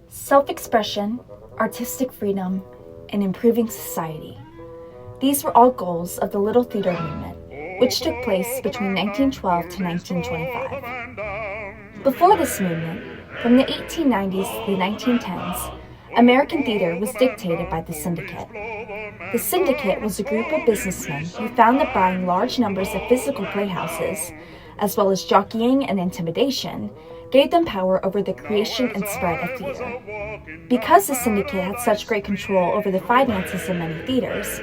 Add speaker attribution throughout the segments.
Speaker 1: Self-expression, artistic freedom, and improving society. These were all goals of the Little Theater movement, which took place between 1912 to 1925. Before this movement, from the 1890s to the 1910s, American theater was dictated by the Syndicate. The Syndicate was a group of businessmen who found that buying large numbers of physical playhouses, as well as jockeying and intimidation, gave them power over the creation and spread of theater. Because the Syndicate had such great control over the finances of many theaters,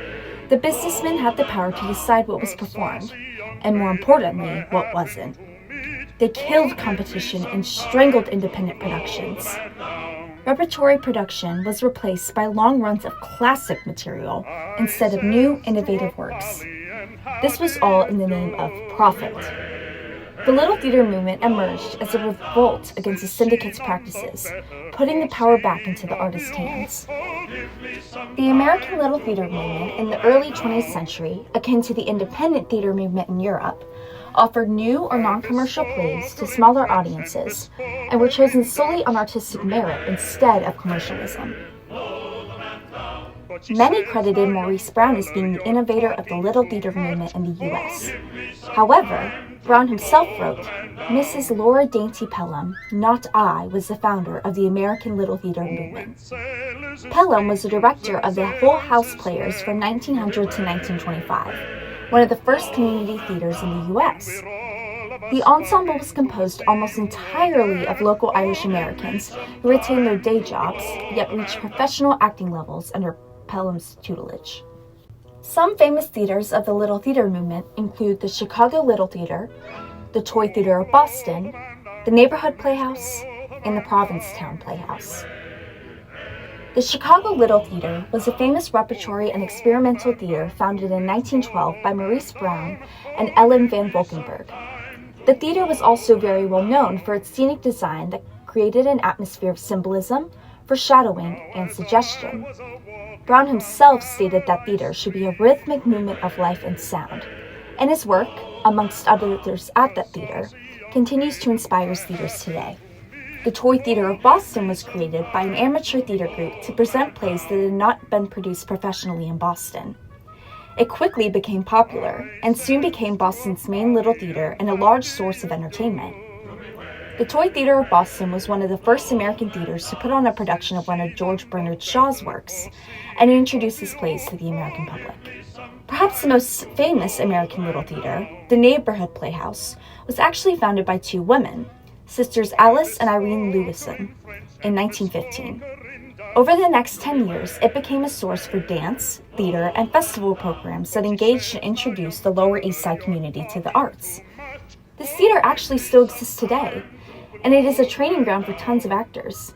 Speaker 1: the businessmen had the power to decide what was performed, and more importantly, what wasn't. They killed competition and strangled independent productions. Repertory production was replaced by long runs of classic material instead of new, innovative works. This was all in the name of profit. The Little Theater movement emerged as a revolt against the Syndicate's practices, putting the power back into the artist's hands. The American Little Theater movement in the early 20th century, akin to the independent theater movement in Europe, offered new or non-commercial plays to smaller audiences and were chosen solely on artistic merit instead of commercialism. Many credited Maurice Brown as being the innovator of the Little Theater movement in the U.S. However, Brown himself wrote, "Mrs. Laura Dainty Pelham, not I, was the founder of the American Little Theater movement." Pelham was the director of the Hull House Players from 1900 to 1925, one of the first community theaters in the U.S. The ensemble was composed almost entirely of local Irish Americans who retained their day jobs, yet reached professional acting levels under Pelham's tutelage. Some famous theaters of the Little Theater movement include the Chicago Little Theater, the Toy Theater of Boston, the Neighborhood Playhouse, and the Provincetown Playhouse. The Chicago Little Theater was a famous repertory and experimental theater founded in 1912 by Maurice Brown and Ellen Van Valkenburg. The theater was also very well known for its scenic design that created an atmosphere of symbolism, foreshadowing, and suggestion. Brown himself stated that theater should be a rhythmic movement of life and sound, and his work, amongst others at that theater, continues to inspire theaters today. The Toy Theater of Boston was created by an amateur theater group to present plays that had not been produced professionally in Boston. It quickly became popular, and soon became Boston's main little theater and a large source of entertainment. The Toy Theater of Boston was one of the first American theaters to put on a production of one of George Bernard Shaw's works, and introduce his plays to the American public. Perhaps the most famous American Little Theater, the Neighborhood Playhouse, was actually founded by two women, Sisters Alice and Irene Lewison, in 1915. Over the next 10 years, it became a source for dance, theater, and festival programs that engaged and introduced the Lower East Side community to the arts. This theater actually still exists today, and it is a training ground for tons of actors.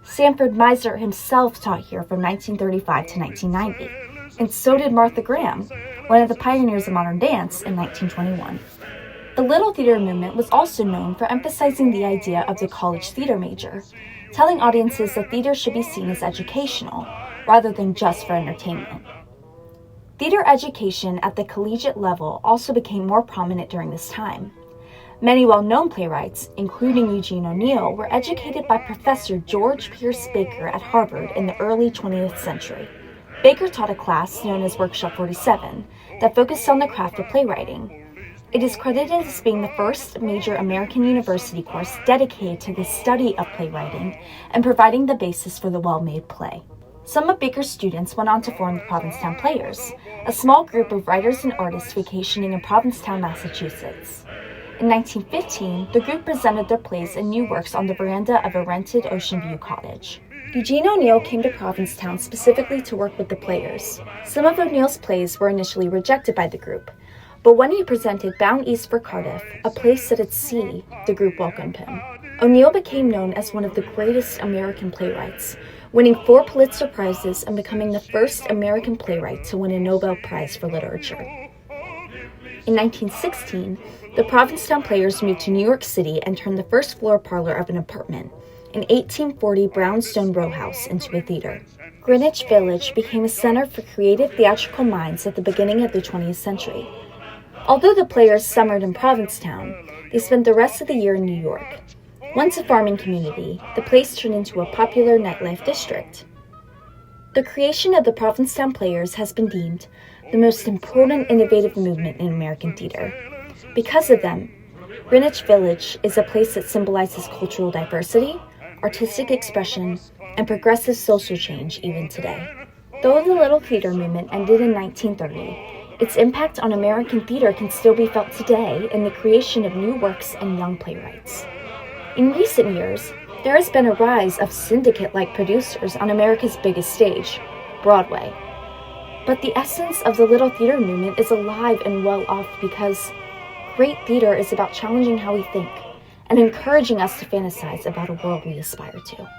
Speaker 1: Sanford Meisner himself taught here from 1935 to 1990, and so did Martha Graham, one of the pioneers of modern dance, in 1921. The Little Theater movement was also known for emphasizing the idea of the college theater major, telling audiences that theater should be seen as educational, rather than just for entertainment. Theater education at the collegiate level also became more prominent during this time. Many well-known playwrights, including Eugene O'Neill, were educated by Professor George Pierce Baker at Harvard in the early 20th century. Baker taught a class known as Workshop 47 that focused on the craft of playwriting. It is credited as being the first major American university course dedicated to the study of playwriting and providing the basis for the well-made play. Some of Baker's students went on to form the Provincetown Players, a small group of writers and artists vacationing in Provincetown, Massachusetts. In 1915, the group presented their plays and new works on the veranda of a rented Ocean View cottage. Eugene O'Neill came to Provincetown specifically to work with the Players. Some of O'Neill's plays were initially rejected by the group, but when he presented Bound East for Cardiff, a play set at sea, the group welcomed him. O'Neill became known as one of the greatest American playwrights, winning 4 Pulitzer Prizes and becoming the first American playwright to win a Nobel Prize for Literature. In 1916, the Provincetown Players moved to New York City and turned the first floor parlor of an apartment, an 1840 brownstone row house, into a theater. Greenwich Village became a center for creative theatrical minds at the beginning of the 20th century. Although the Players summered in Provincetown, they spent the rest of the year in New York. Once a farming community, the place turned into a popular nightlife district. The creation of the Provincetown Players has been deemed the most important innovative movement in American theater. Because of them, Greenwich Village is a place that symbolizes cultural diversity, artistic expression, and progressive social change even today. Though the Little Theater movement ended in 1930, its impact on American theater can still be felt today in the creation of new works and young playwrights. In recent years, there has been a rise of syndicate-like producers on America's biggest stage, Broadway. But the essence of the Little Theater movement is alive and well off because great theater is about challenging how we think and encouraging us to fantasize about a world we aspire to.